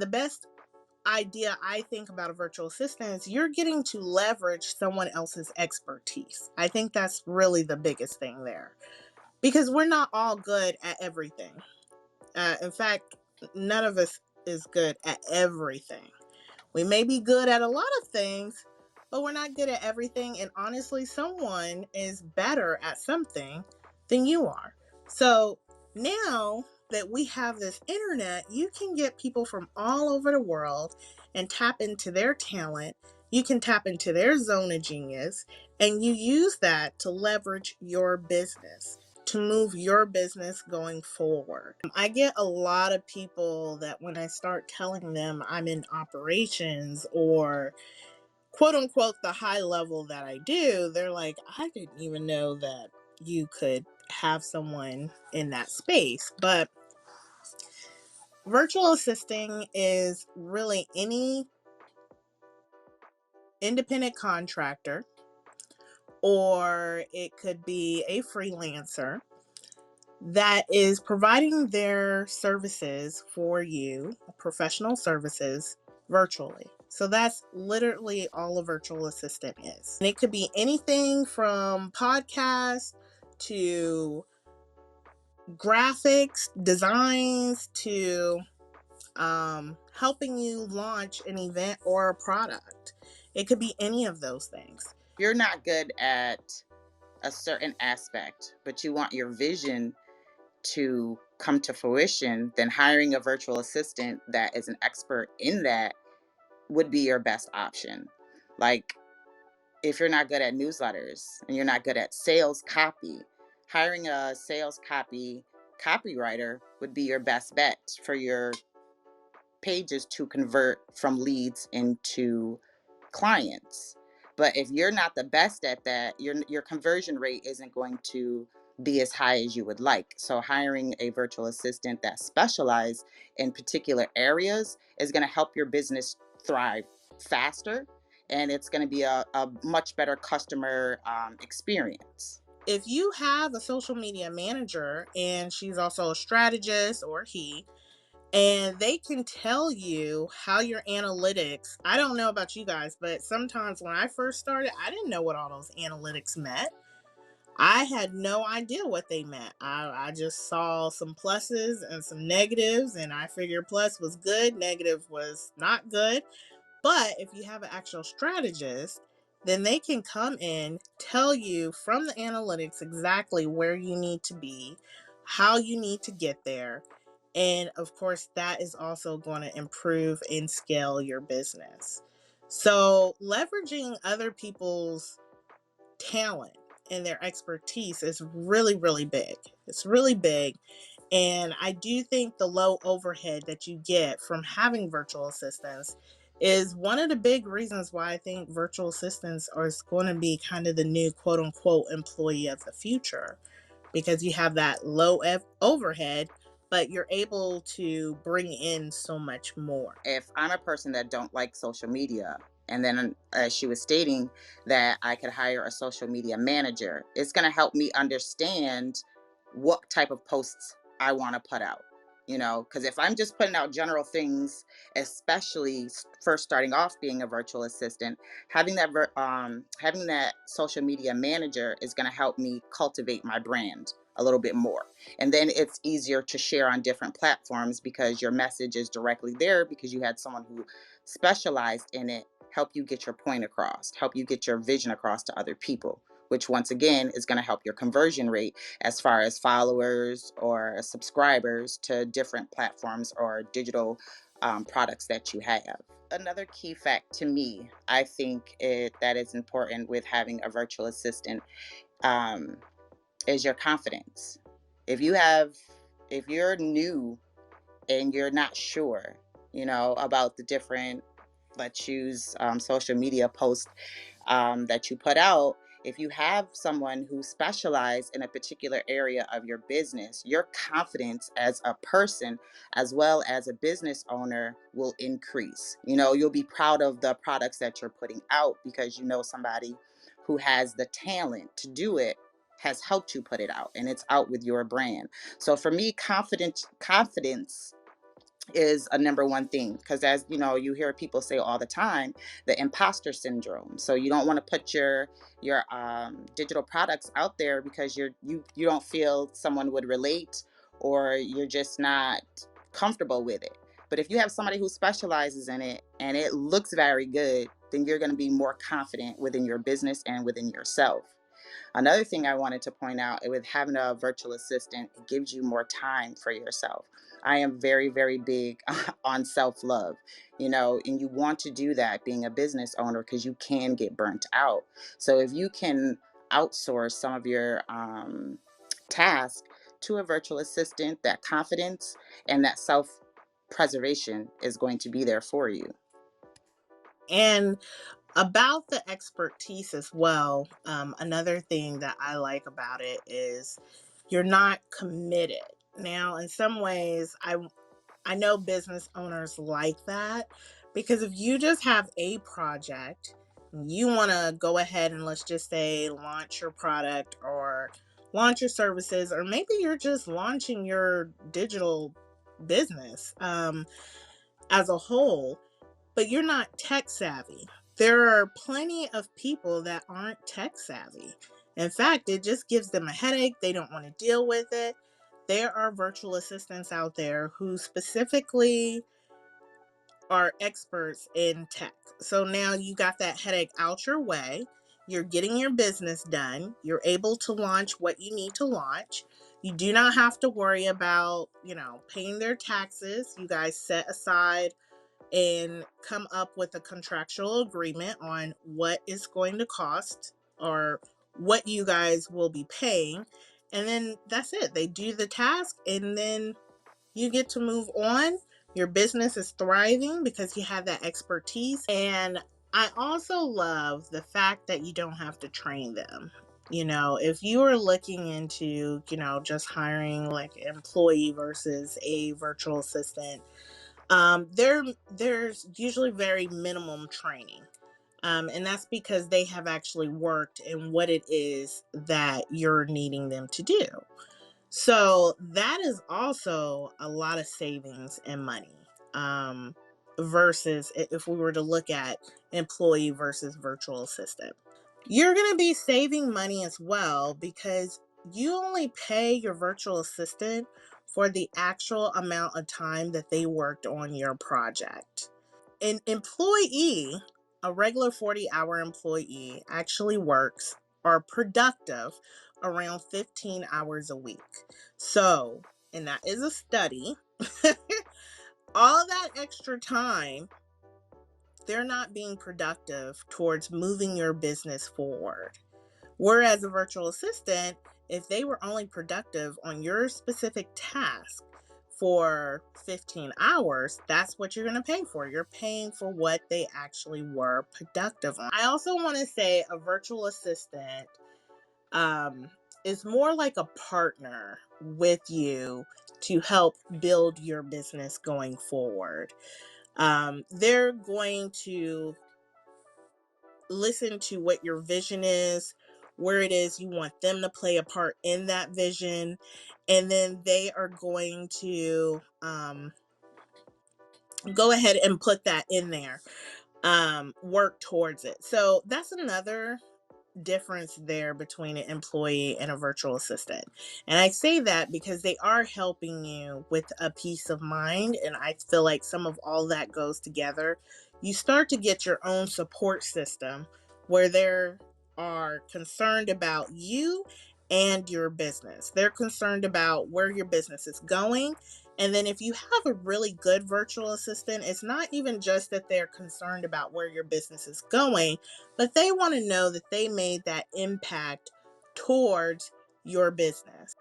the best idea I think about a virtual assistant is you're getting to leverage someone else's expertise. I think that's really the biggest thing there because we're not all good at everything. In fact, none of us is good at everything. We may be good at a lot of things, but we're not good at everything. And honestly, someone is better at something than you are. So now that we have this internet, you can get people from all over the world and tap into their talent. You can tap into their zone of genius, and you use that to leverage your business, to move your business going forward. I get a lot of people that when I start telling them I'm in operations or quote unquote the high level that I do, they're like, I didn't even know that you could have someone in that space. But virtual assisting is really any independent contractor, or it could be a freelancer that is providing their services for you, professional services, virtually. So that's literally all a virtual assistant is. And it could be anything from podcasts to graphics, designs, to helping you launch an event or a product. It could be any of those things. You're not good at a certain aspect, but you want your vision to come to fruition, then hiring a virtual assistant that is an expert in that would be your best option. Like, if you're not good at newsletters and you're not good at sales copy, hiring a sales copywriter would be your best bet for your pages to convert from leads into clients. But if you're not the best at that, your conversion rate isn't going to be as high as you would like. So hiring a virtual assistant that specializes in particular areas is going to help your business thrive faster, and it's going to be a much better customer experience. If you have a social media manager and she's also a strategist, or he, and they can tell you how your analytics, I don't know about you guys, but sometimes when I first started, I didn't know what all those analytics meant. I had no idea what they meant. I just saw some pluses and some negatives, and I figured plus was good, negative was not good. But if you have an actual strategist, then they can come in, tell you from the analytics exactly where you need to be, how you need to get there. And of course, that is also going to improve and scale your business. So, leveraging other people's talent and their expertise is really, really big. It's really big. And I do think the low overhead that you get from having virtual assistants is one of the big reasons why I think virtual assistants are going to be kind of the new quote unquote employee of the future, because you have that low overhead, but you're able to bring in so much more. If I'm a person that don't like social media, and then as she was stating that I could hire a social media manager, it's going to help me understand what type of posts I want to put out. Because if I'm just putting out general things, especially first starting off being a virtual assistant, having that social media manager is going to help me cultivate my brand a little bit more. And then it's easier to share on different platforms because your message is directly there because you had someone who specialized in it help you get your point across, help you get your vision across to other people, which once again is going to help your conversion rate as far as followers or subscribers to different platforms or digital products that you have. Another key fact to me, I think that is important with having a virtual assistant, um, is your confidence. If you have, if you're new and you're not sure, about the different, let's use social media posts that you put out, if you have someone who specializes in a particular area of your business, your confidence as a person as well as a business owner will increase. You'll be proud of the products that you're putting out because somebody who has the talent to do it has helped you put it out, and it's out with your brand. So for me, confidence is a number one thing, because as you know, you hear people say all the time, the imposter syndrome. So you don't want to put your digital products out there because you don't feel someone would relate, or you're just not comfortable with it. But if you have somebody who specializes in it and it looks very good, then you're going to be more confident within your business and within yourself. Another thing I wanted to point out with having a virtual assistant, it gives you more time for yourself. I am very, very big on self love, and you want to do that being a business owner because you can get burnt out. So if you can outsource some of your tasks to a virtual assistant, that confidence and that self preservation is going to be there for you. And about the expertise as well, another thing that I like about it is you're not committed. Now, in some ways, I know business owners like that because if you just have a project, you want to go ahead and, let's just say, launch your product or launch your services, or maybe you're just launching your digital business as a whole, but you're not tech savvy. There are plenty of people that aren't tech savvy. In fact, it just gives them a headache. They don't want to deal with it. There are virtual assistants out there who specifically are experts in tech. So now you got that headache out your way. You're getting your business done. You're able to launch what you need to launch. You do not have to worry about, paying their taxes. You guys set aside and come up with a contractual agreement on what it's going to cost or what you guys will be paying. And then that's it. They do the task and then you get to move on. Your business is thriving because you have that expertise. And I also love the fact that you don't have to train them. If you are looking into, just hiring like an employee versus a virtual assistant, there's usually very minimum training. And that's because they have actually worked in what it is that you're needing them to do. So that is also a lot of savings and money. Versus if we were to look at employee versus virtual assistant. You're going to be saving money as well because you only pay your virtual assistant for the actual amount of time that they worked on your project. An employee, a regular 40-hour employee, actually works or productive around 15 hours a week. So, and that is a study, all that extra time, they're not being productive towards moving your business forward. Whereas a virtual assistant, if they were only productive on your specific task for 15 hours, that's what you're going to pay for. You're paying for what they actually were productive on. I also want to say a virtual assistant um, is more like a partner with you to help build your business going forward. They're going to listen to what your vision is, where it is you want them to play a part in that vision, and then they are going to go ahead and put that in there, work towards it. So that's another difference there between an employee and a virtual assistant. And I say that because they are helping you with a peace of mind. And I feel like some of all that goes together. You start to get your own support system where they are concerned about you and your business. They're concerned about where your business is going. And then if you have a really good virtual assistant, it's not even just that they're concerned about where your business is going, but they want to know that they made that impact towards your business.